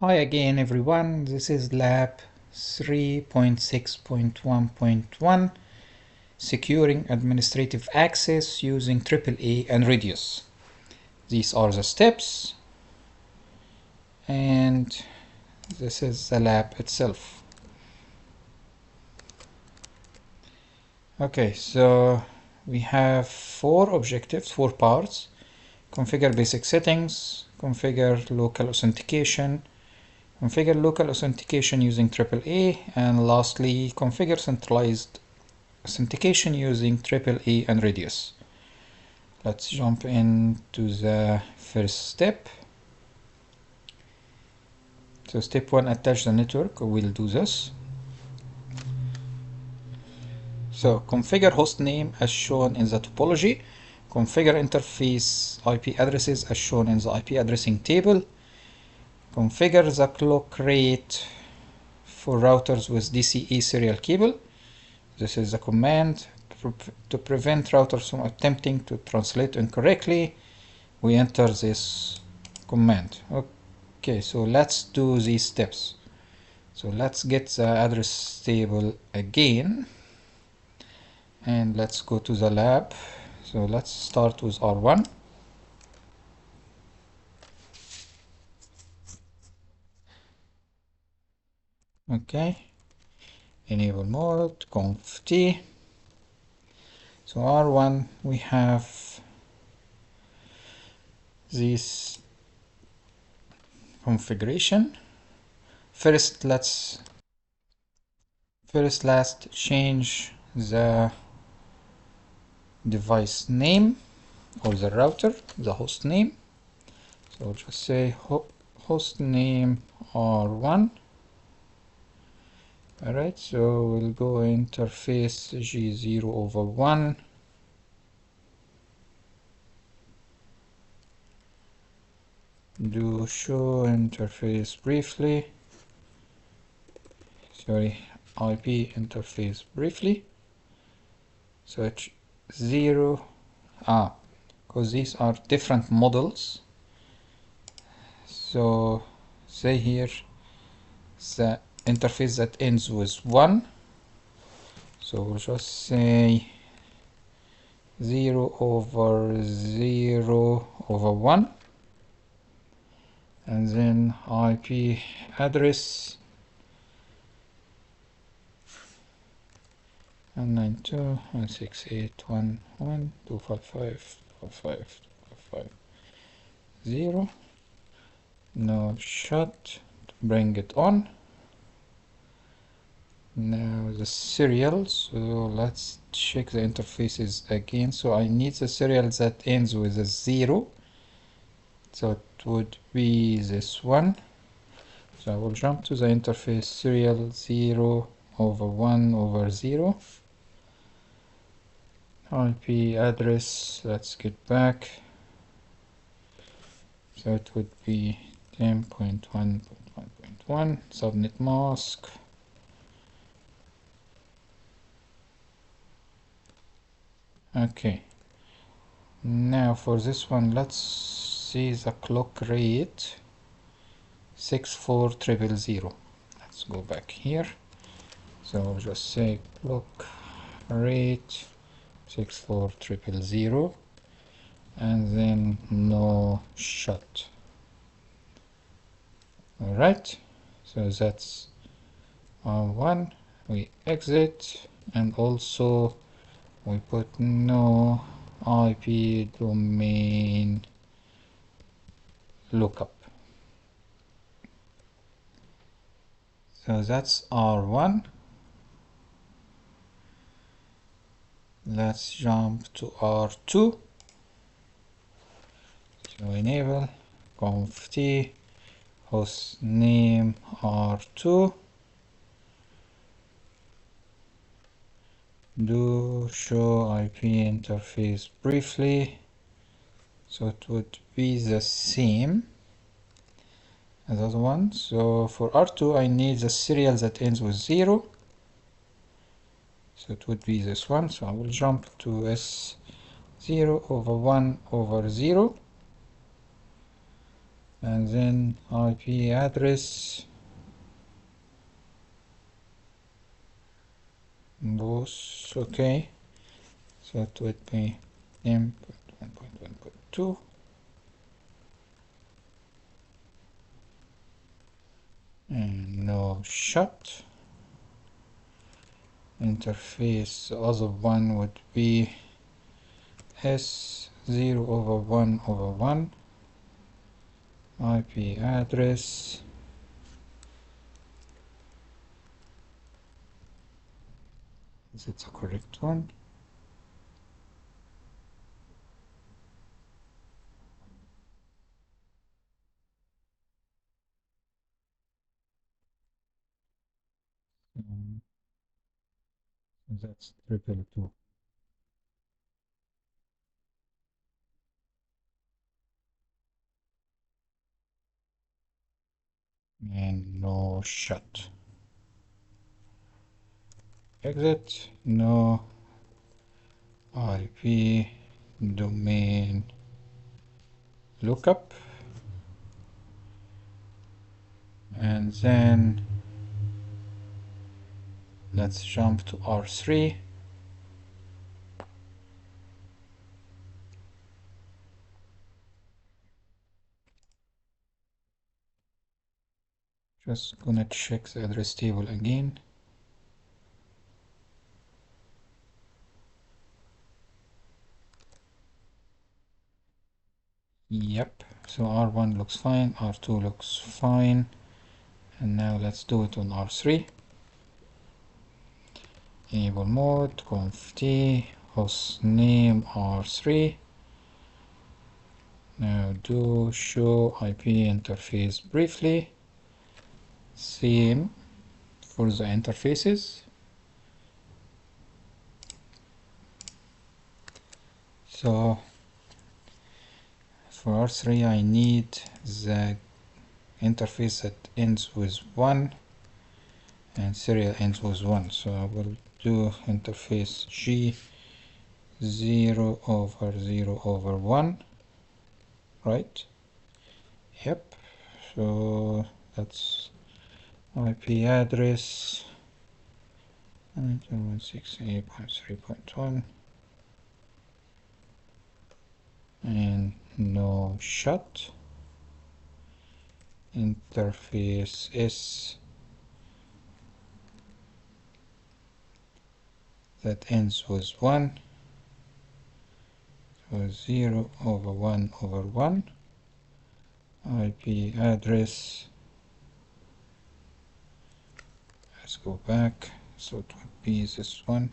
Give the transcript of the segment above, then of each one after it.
Hi again everyone, this is lab 3.6.1.1 Securing Administrative Access using AAA and Radius. These are the steps and this is the lab itself. Okay, so we have four objectives, four parts. Configure basic settings, configure local authentication, configure local authentication using AAA, and lastly, configure centralized authentication using AAA and Radius. Let's jump into the first step. So step 1, attach the network. We'll do this. So configure host name as shown in the topology. Configure interface IP addresses as shown in the IP addressing table. Configure the clock rate for routers with DCE serial cable. This is the command to prevent routers from attempting to translate incorrectly. We enter this command. Okay, so let's do these steps. So let's get the address table again and let's go to the lab. So let's start with R1. Okay, enable mode, conf t. So R1, we have this configuration. First, let's change the device name or the router, the host name. So just say host name R1. Alright, so we'll go interface G0/1. Do show interface briefly. Sorry, IP interface briefly. So it's 0. Because these are different models. So say here the interface that ends with 1. So we'll just say 0/0/1. And then IP address 192.168.1.1.255.255.0. No shut to bring it on. Now the serial, so let's check the interfaces again. So I need the serial that ends with a 0. So it would be this one. So I will jump to the interface serial 0/1/0. IP address, let's get back. So it would be 10.1.1.1, subnet mask. Okay, now for this one, let's see the clock rate 64000. Let's go back here. So I'll just say clock rate 64000 and then no shut. All right, so that's one. We exit, and also we put no IP domain lookup. So that's R1. Let's jump to R2. So enable conf t host name R2. Do show IP interface briefly. So it would be the same as the other one. So for R2 I need the serial that ends with 0. So it would be this one. So I will jump to S0/1/0. and then IP address, both, okay. So it would be m.1.1.2 and no shut. Interface, the other one would be S0/1/1 IP address. Is it the correct one? That's 222. And no shut. Exit, no IP domain lookup, and then let's jump to R3. Just gonna check the address table again. Yep, so R1 looks fine, R2 looks fine, and now let's do it on R3. Enable mode, conf t, host name R3. Now do show IP interface briefly. Same for the interfaces. So for R3 I need the interface that ends with 1 and serial ends with 1. So I will do interface G 0/0/1, right? Yep. So that's IP address 168.3.1 and no shut. Interface S that ends with 1, so 0/1/1. IP address, let's go back, so it would be this one.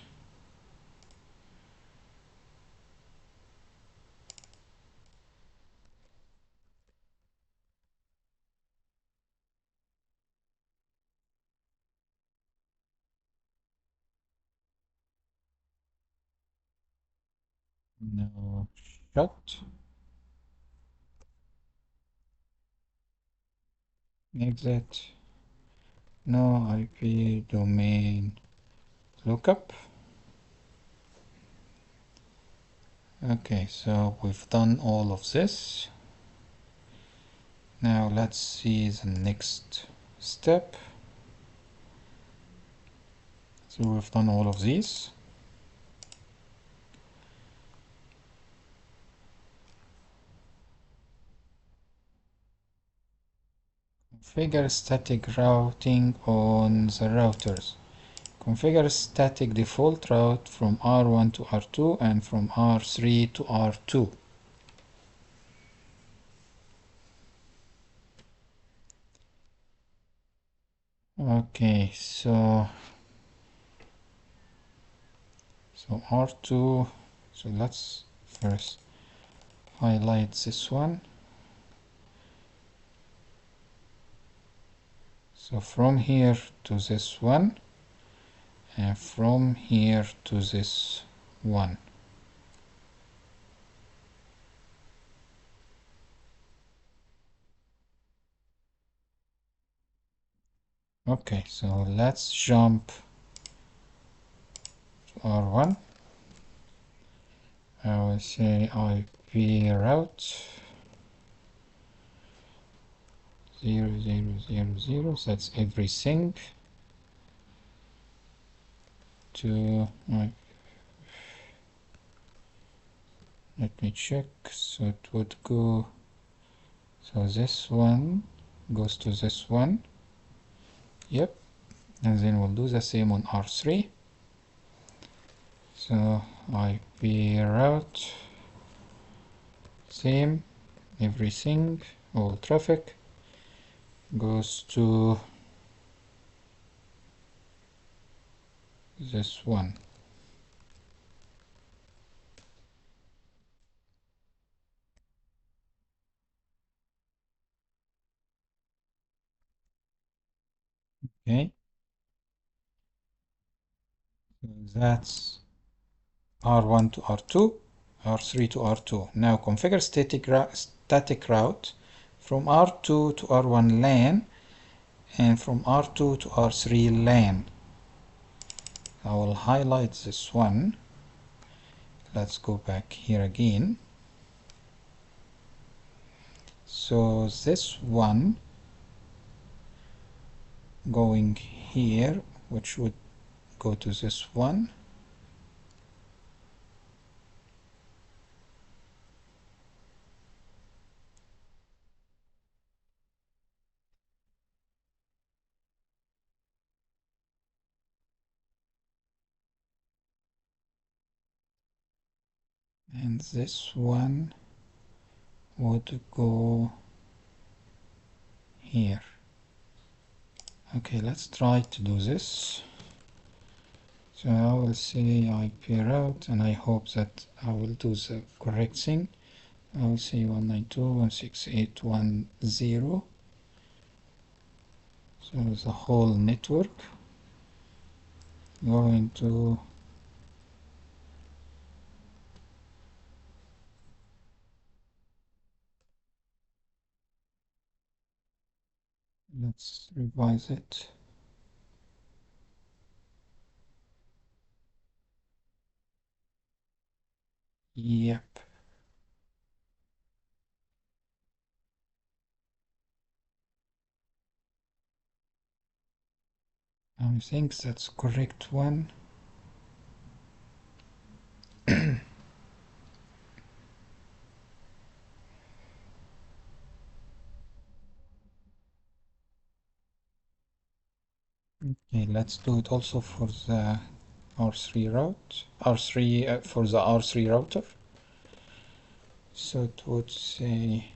No shut. Exit. No IP domain lookup. Okay, so we've done all of this. Now let's see the next step. So we've done all of these. Configure static routing on the routers. Configure static default route from R1 to R2 and from R3 to R2. Okay, so R2, so let's first highlight this one. So from here to this one, and from here to this one. Okay, so let's jump to R1. I will say IP route 0 0 0 0, so that's everything. To let me check. So it would go, so this one goes to this one. Yep. And then we'll do the same on R3. So IP route, same, everything, all traffic goes to this one. Okay, so that's R1 to R2, R3 to R2. Now configure static route from R2 to R1 LAN and from R2 to R3 LAN. I will highlight this one. Let's go back here again. So this one going here, which would go to this one. And this one would go here. Okay, let's try to do this. So I will say IP route, and I hope that I will do the correct thing. I will say 192.168.1.0. So the whole network going to let's revise it. Yep. I think that's correct one. Okay, let's do it also for the R3 route, R3 for the R3 router. So it would say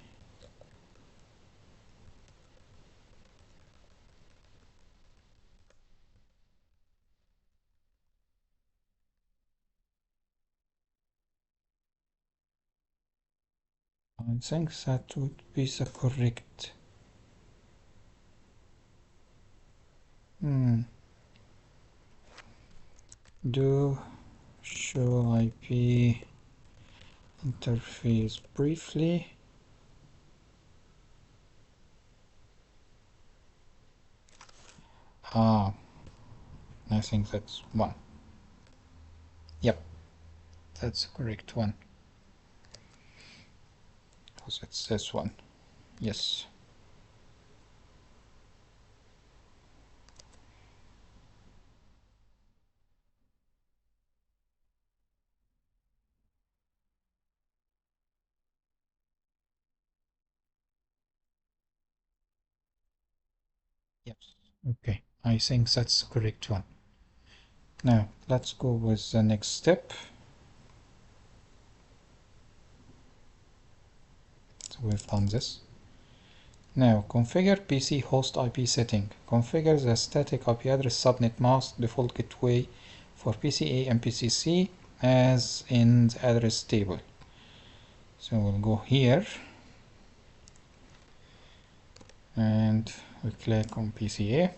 I think that would be the correct. Do show IP interface briefly. I think that's one. Yep, that's the correct one. Because it's this one. Yes. Yes. Okay, I think that's the correct one. Now let's go with the next step. So we've done this. Now configure PC host IP setting. Configure the static IP address subnet mask default gateway for PCA and PCC as in the address table. So we'll go here and we click on PCA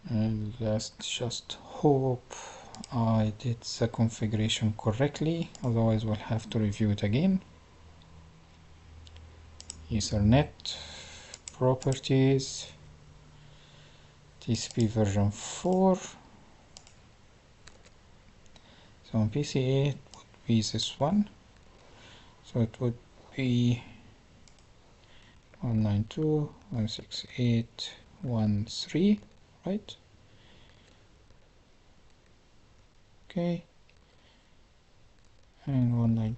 and let's just hope I did the configuration correctly, otherwise we'll have to review it again. Ethernet properties, TCP version 4. So on PCA it would be this one, so it would be 192.168.1.3, right? Okay, and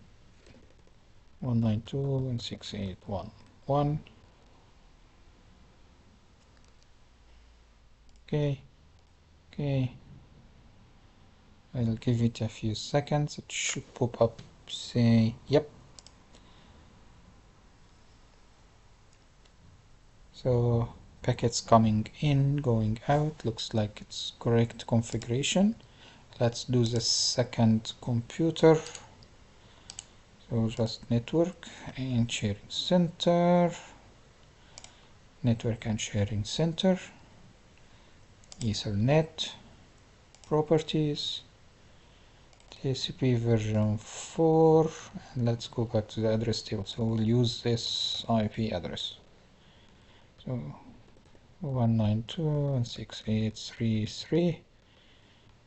192.168.1.1. Okay, okay. I'll give it a few seconds. It should pop up, say, yep. So packets coming in, going out, looks like it's correct configuration. Let's do the second computer. So just network and sharing center, network and sharing center, Ethernet, properties, TCP version 4, and let's go back to the address table. So we'll use this IP address. So 192.168.3.3,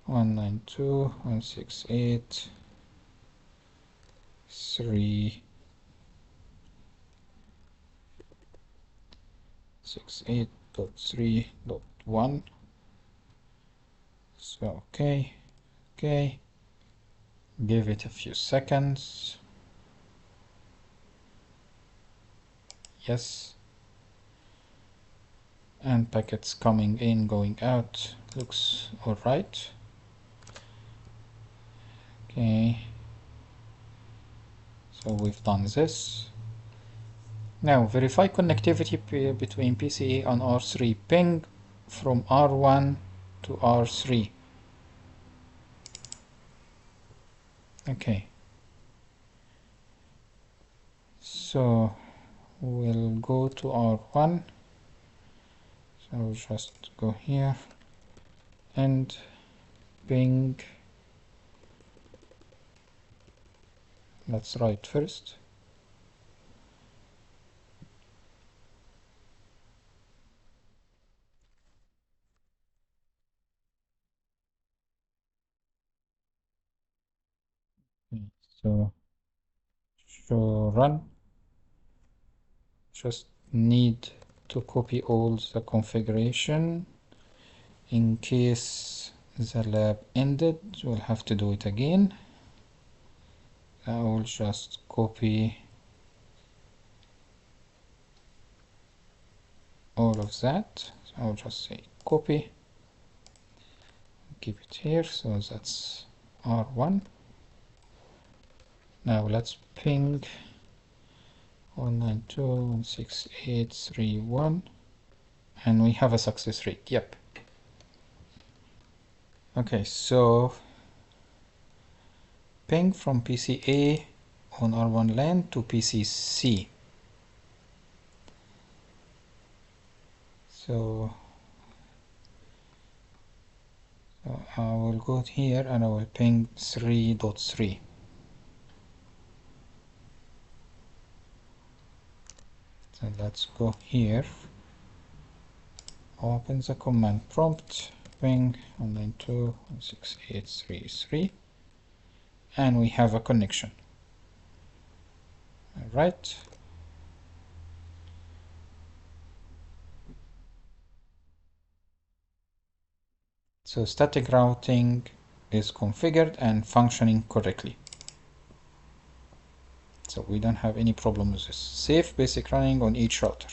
192.168.3.1. So okay, okay. Give it a few seconds. Yes. And packets coming in, going out. Looks alright. Okay. So we've done this. Now verify connectivity between PCA and R3. Ping from R1 to R3. Okay. So we'll go to R1. So just go here and ping. Let's write first. Okay, so show run. Just need to copy all the configuration in case the lab ended. We'll have to do it again. I will just copy all of that. So I'll just say copy, keep it here. So that's R1. Now let's ping 192.168.3.1, and we have a success rate. Yep. Okay, so ping from PCA on R1 LAN to PCC. So I will go here and I will ping 3.3. So let's go here, open the command prompt, ping 192.168.3.3, and we have a connection. All right. So static routing is configured and functioning correctly. So we don't have any problem with this. Safe basic running on each router.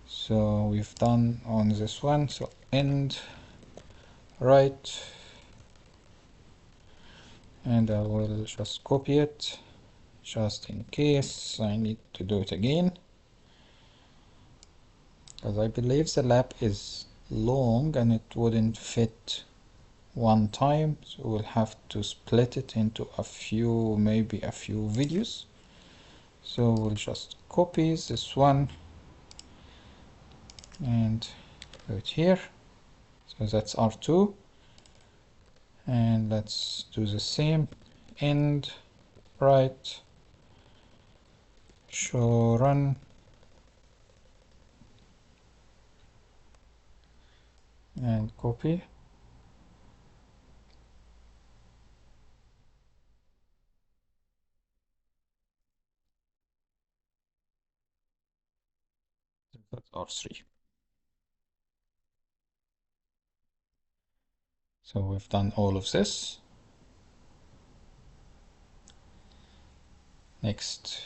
So we've done on this one. So end, right, and I will just copy it just in case I need to do it again, because I believe the lab is long and it wouldn't fit one time, so we'll have to split it into a few, maybe a few videos. So we'll just copy this one and put it here. So that's R2, and let's do the same. End, right, show run, and copy. That's R3. So we've done all of this. Next,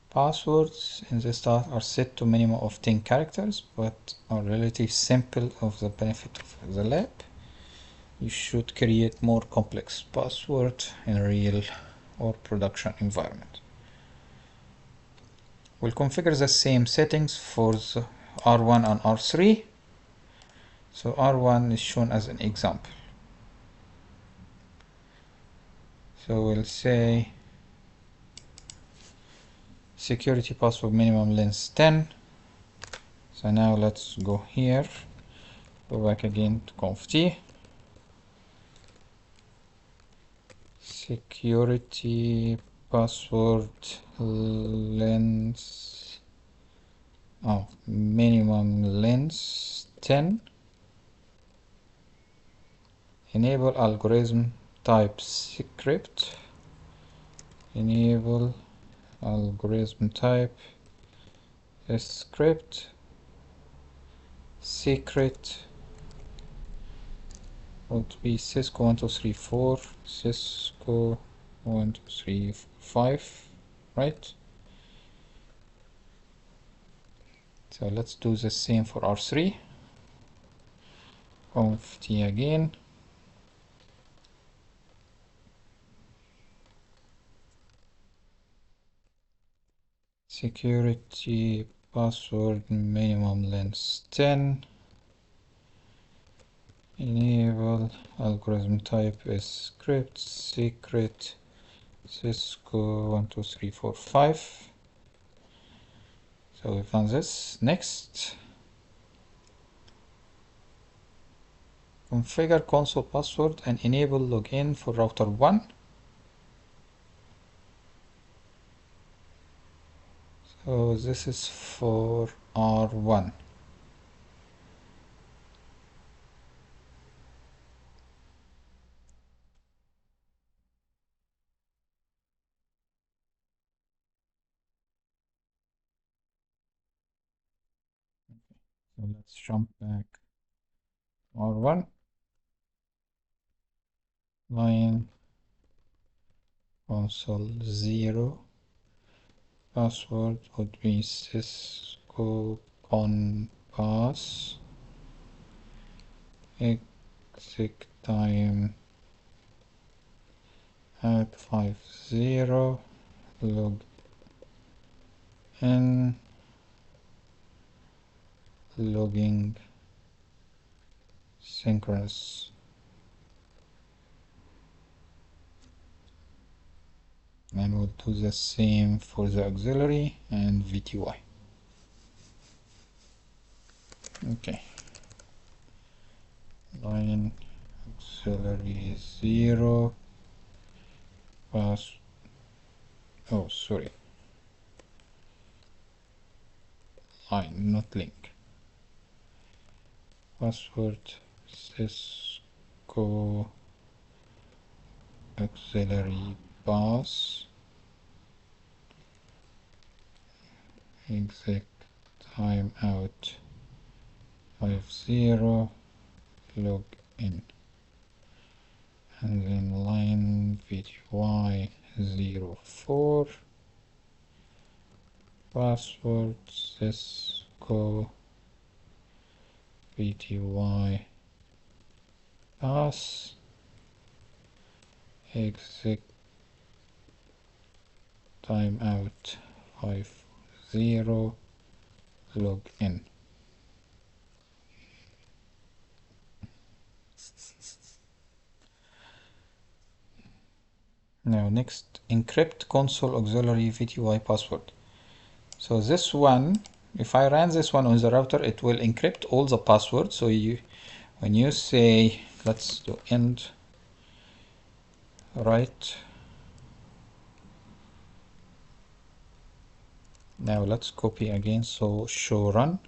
passwords in the start are set to minimum of 10 characters, but are relatively simple of the benefit of the lab. You should create more complex password in a real or production environment. We'll configure the same settings for the R1 and R3. So R1 is shown as an example. So we'll say security password minimum length 10. So now let's go here, go back again to conft. Security password length, minimum length 10. Enable algorithm type script. Enable algorithm type script secret would be Cisco 1234, Cisco 1235, right? So let's do the same for R3. Conf T again. Security password minimum length 10. Enable algorithm type is script secret Cisco 12345. So we've done this. Next, configure console password and enable login for router 1. So this is for R1. So let's jump back. R1 line console 0. Password would be Cisco conpass. Exit time at 50. Log in. Logging synchronous. And we'll do the same for the auxiliary and VTY. Okay. Line auxiliary 0. Pass. Oh, sorry. Line, not link. Password Cisco auxiliary pass. Exec timeout 50. Log in. And then line VTY 04. Password Cisco VTY pass. Exit timeout 50. Log in. Now next, encrypt console auxiliary VTY password. So this one, if I ran this one on the router, it will encrypt all the passwords. So when you say, let's do end right. Now let's copy again. So show run.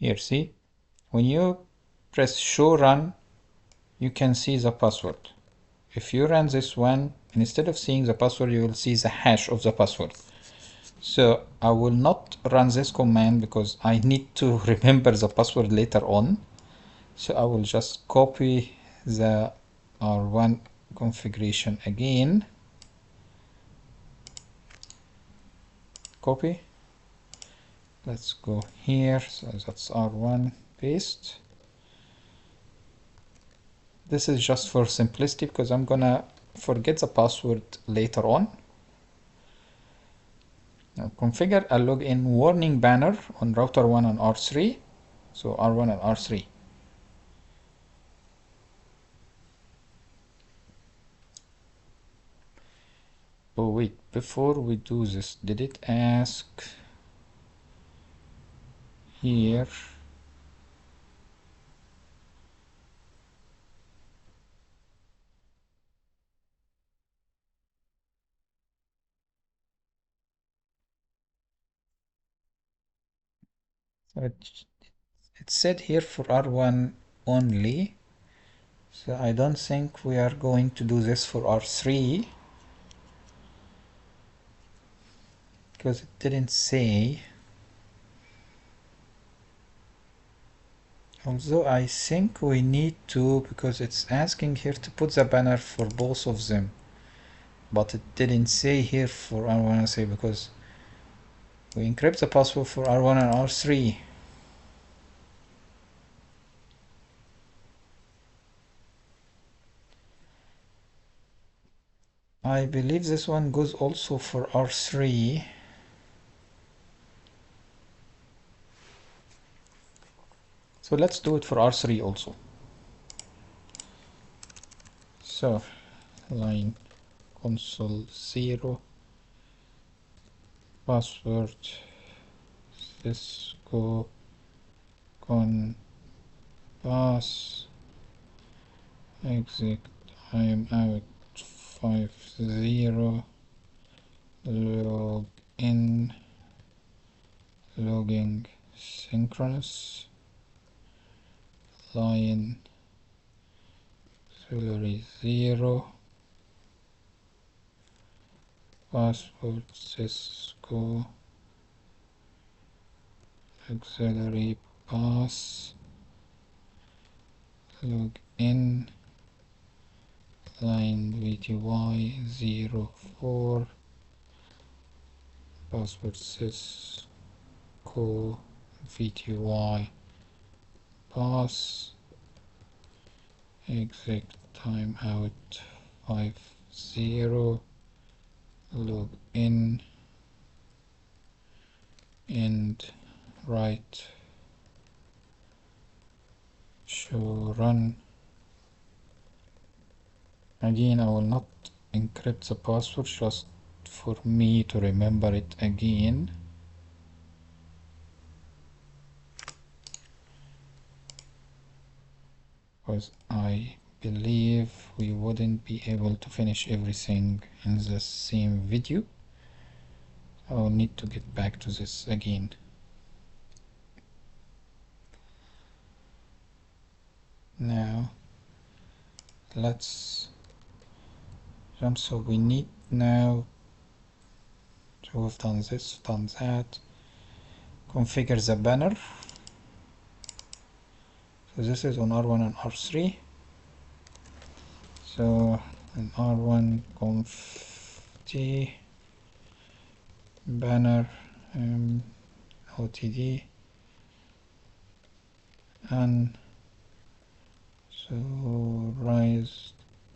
Here, see, when you press show run, you can see the password. If you run this one, instead of seeing the password, you will see the hash of the password. So I will not run this command because I need to remember the password later on. So I will just copy the R1 configuration again. Copy. Let's go here. So that's R1 paste. This is just for simplicity because I'm gonna forget the password later on. Now configure a login warning banner on router 1 and R3. So R1 and R3. Oh wait, before we do this, did it ask here? So it said here for R1 only. So I don't think we are going to do this for R3 because it didn't say. Although I think we need to, because it's asking here to put the banner for both of them. But it didn't say here for R1 and R3 because we encrypt the password for R1 and R3. I believe this one goes also for R3. So let's do it for R3 also. So line console 0 password Cisco con pass exit I'm out 50 log in logging synchronous line auxiliary 0 password Cisco auxiliary pass log in line VTY 04 password Cisco VTY pass exit timeout 50 log in and write show run. Again, I will not encrypt the password just for me to remember it again. Because I believe we wouldn't be able to finish everything in the same video. I'll need to get back to this again. Now let's jump. So we need now to have done this, done that. Configure the banner. So this is on R1 and R3. So in R1 conf t banner OTD and so rise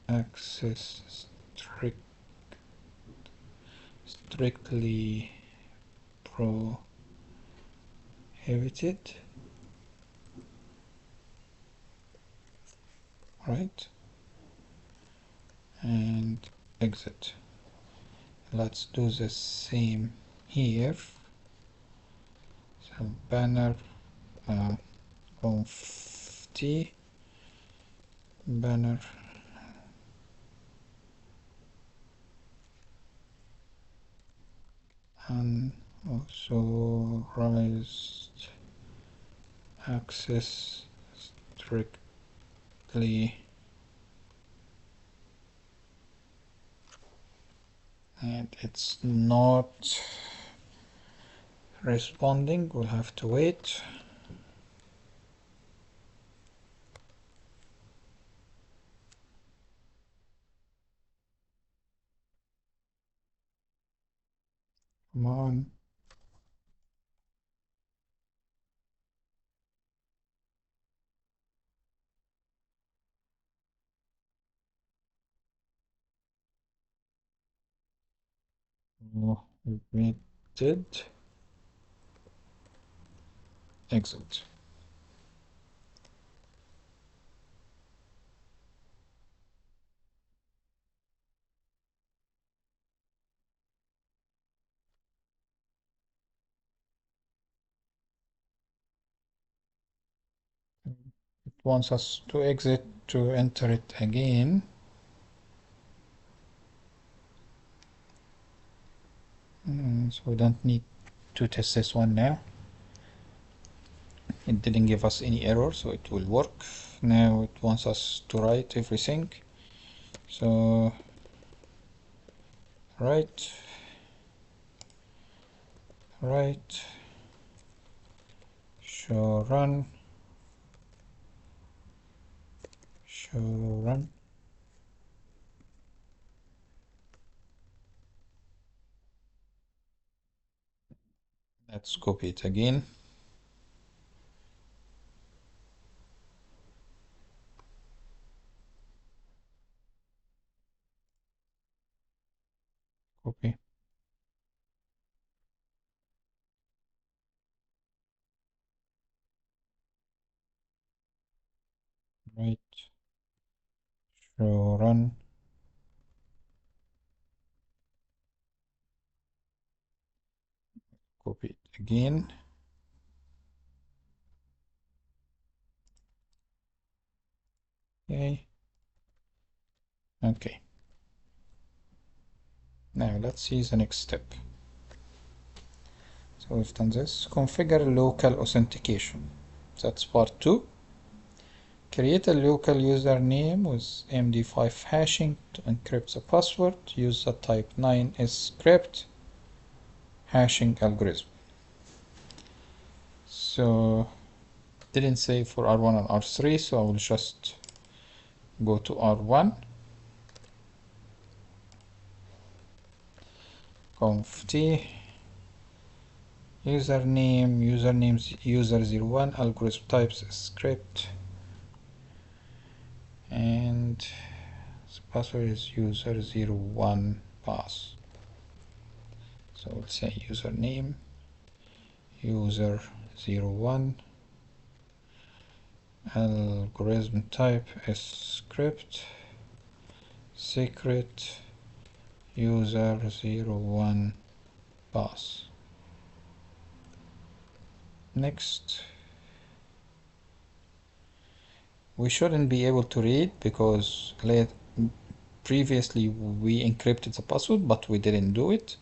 access strictly prohibited, right? And exit. Let's do the same here. So banner conf t banner and also raised access strictly, and it's not responding. We'll have to wait. Come on. Oh, we did. Exit. It wants us to exit to enter it again. So we don't need to test this one now. It didn't give us any error, so it will work. Now it wants us to write everything. So write, show run, Let's copy it again. Copy. Write, show run. Copy it again. Okay. Now let's see the next step. So we've done this. Configure local authentication. That's part 2. Create a local username with MD5 hashing to encrypt the password. Use the type 9s script hashing algorithm. So didn't say for R1 and R3, so I will just go to R1, conf t, username, user01, algorithm types script, and the password is user01 pass. So we'll say username, user01, algorithm type is script, secret, user01 pass. Next. We shouldn't be able to read because previously we encrypted the password, but we didn't do it.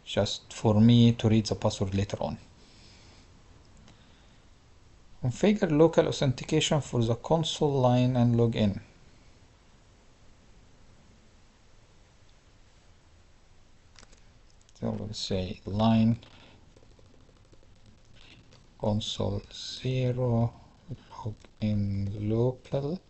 Just for me to read the password later on. Configure local authentication for the console line and login. So we'll say line console 0 login local.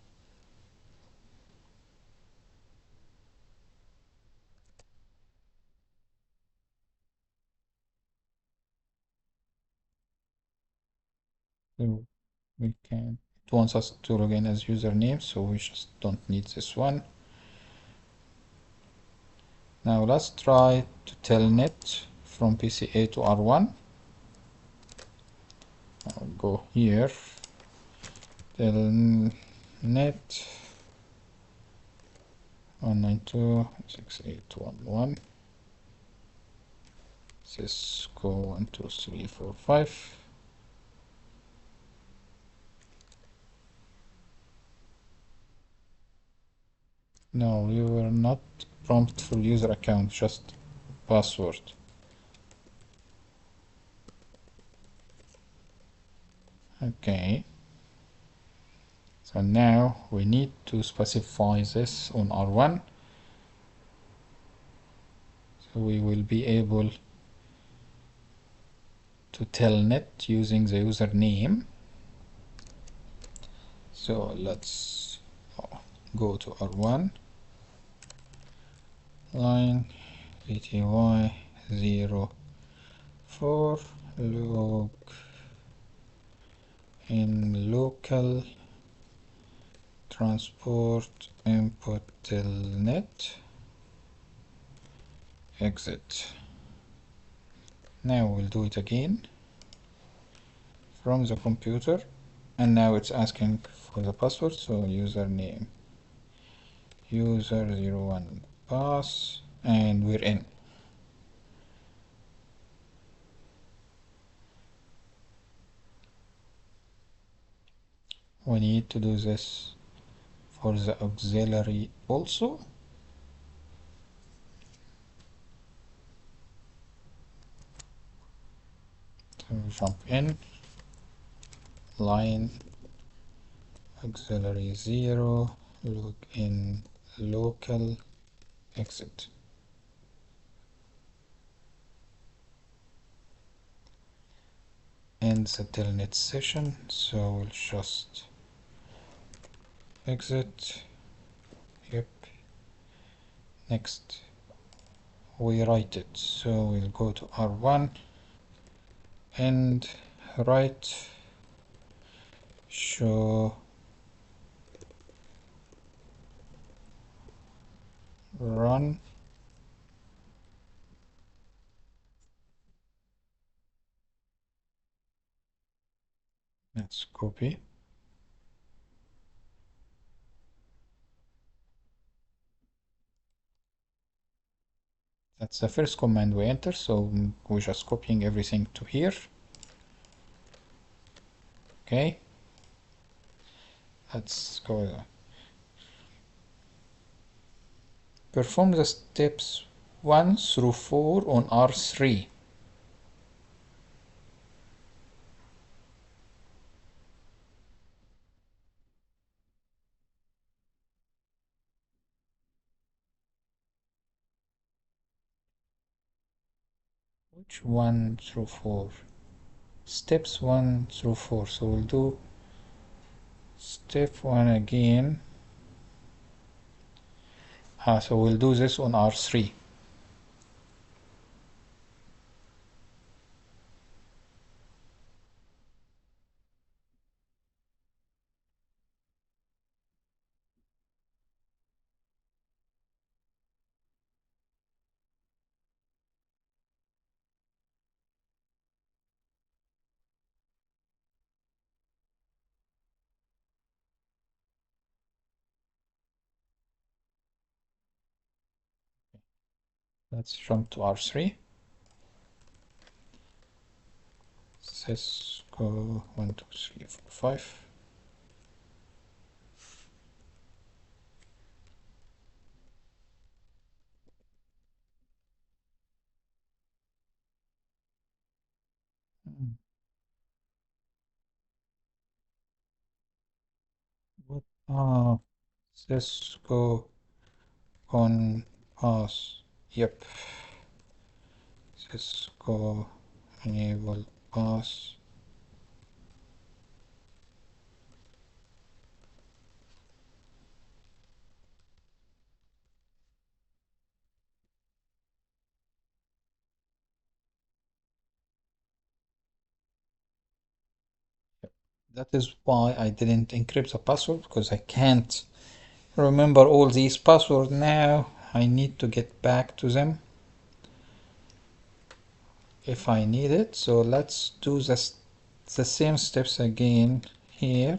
So we can, it wants us to log in as username, so we just don't need this one. Now let's try to telnet from PCA to R1. I'll go here, telnet 192.168.1.1, Cisco 1, 2, 3, 4, 5. No, you were not prompt for user account, just password. Okay, so now we need to specify this on R1, so we will be able to telnet using the username. So let's go to R1, line VTY04 log in local transport input telnet exit. Now we'll do it again from the computer, and now it's asking for the password, so username user01 pass, and we're in. We need to do this for the auxiliary also. So jump in, line auxiliary 0 login local exit. End the telnet session, so we'll just exit. Yep. Next we write it, so we'll go to R1 and write show run. Let's copy. That's the first command we enter, so we're just copying everything to here. Okay, let's go. Perform the steps 1 through 4 on R3. Which 1 through 4? Steps 1 through 4. So we'll do step 1 again. So we'll do this on R3. Let's jump to R3. Cisco 1, 2, 3, 4, 5. What? Cisco on pass. Yep. Cisco enable pass. That is why I didn't encrypt the password, because I can't remember all these passwords now. I need to get back to them if I need it. So let's do the same steps again here.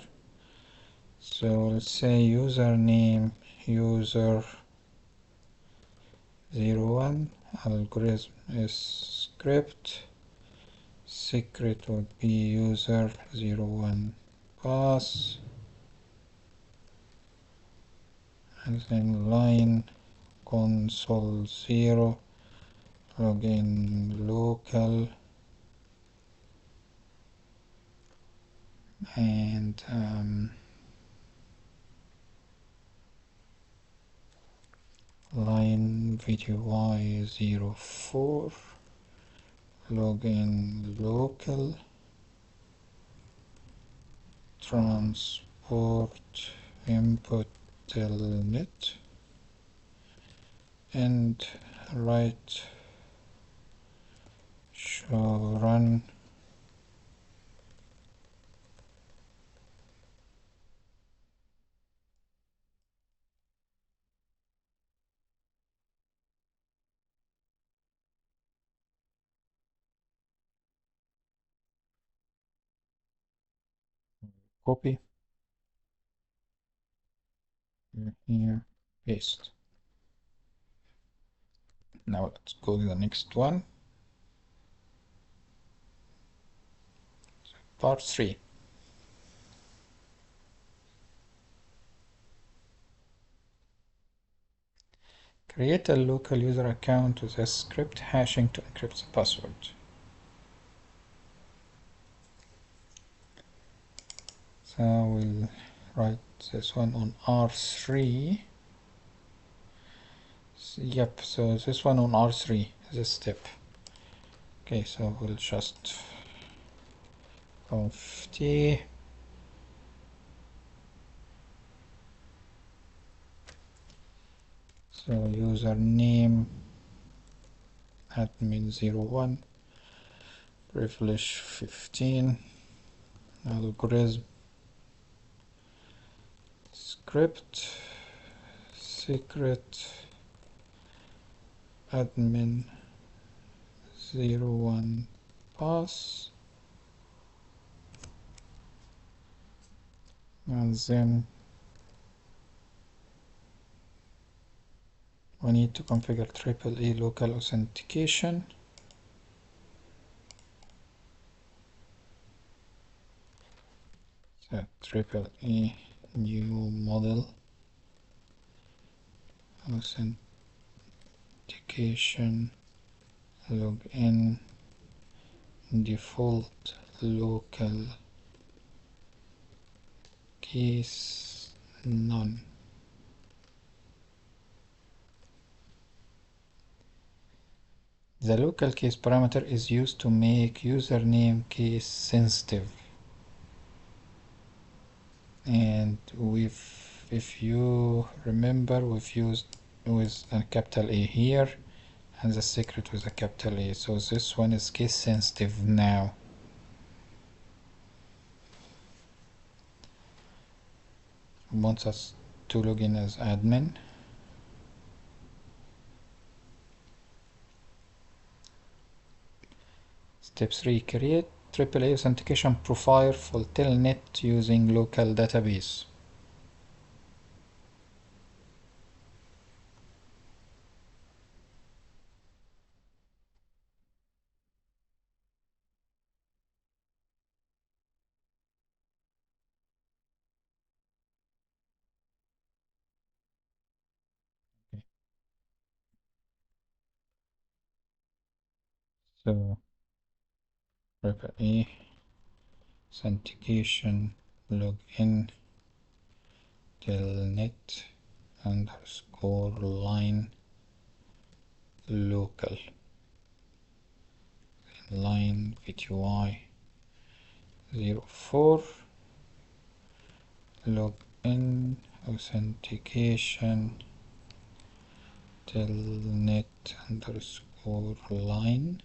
So let's say username user 01, algorithm is script, secret would be user 01 pass, and then line console 0 login local and line VTY04 login local transport input telnet and write show run copy here, paste. Now let's go to the next one. Part 3. Create a local user account with a script hashing to encrypt the password. So we'll write this one on R3. Yep, so this one on R3, this step. Okay, so we'll just conf t so username admin01 privilege 15 algorithm script secret admin 01 pass, and then we need to configure AAA local authentication. So AAA new model authentication login default local case none. The local case parameter is used to make username case sensitive, and if you remember, we've used with a capital A here and the secret with a capital A, so this one is case sensitive now. It wants us to log in as admin. Step 3, create AAA authentication profile for telnet using local database. Okay. So AAA authentication login telnet underscore line local line VTY 04 login authentication telnet underscore line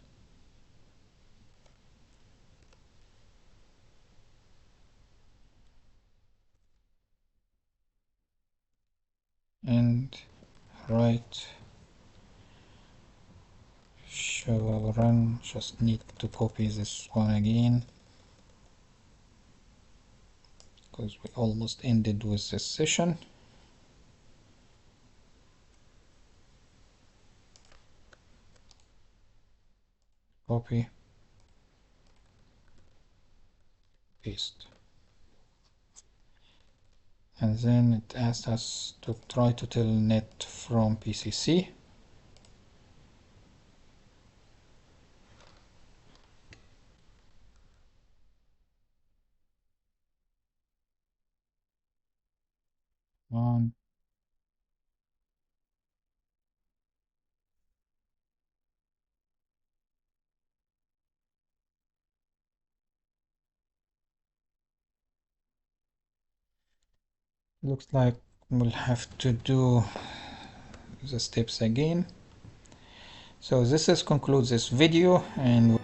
and write show run. Just need to copy this one again because we almost ended with this session. Copy, paste, and then it asks us to try to telnet from PCC. on. Looks like we'll have to do the steps again. So this concludes this video, and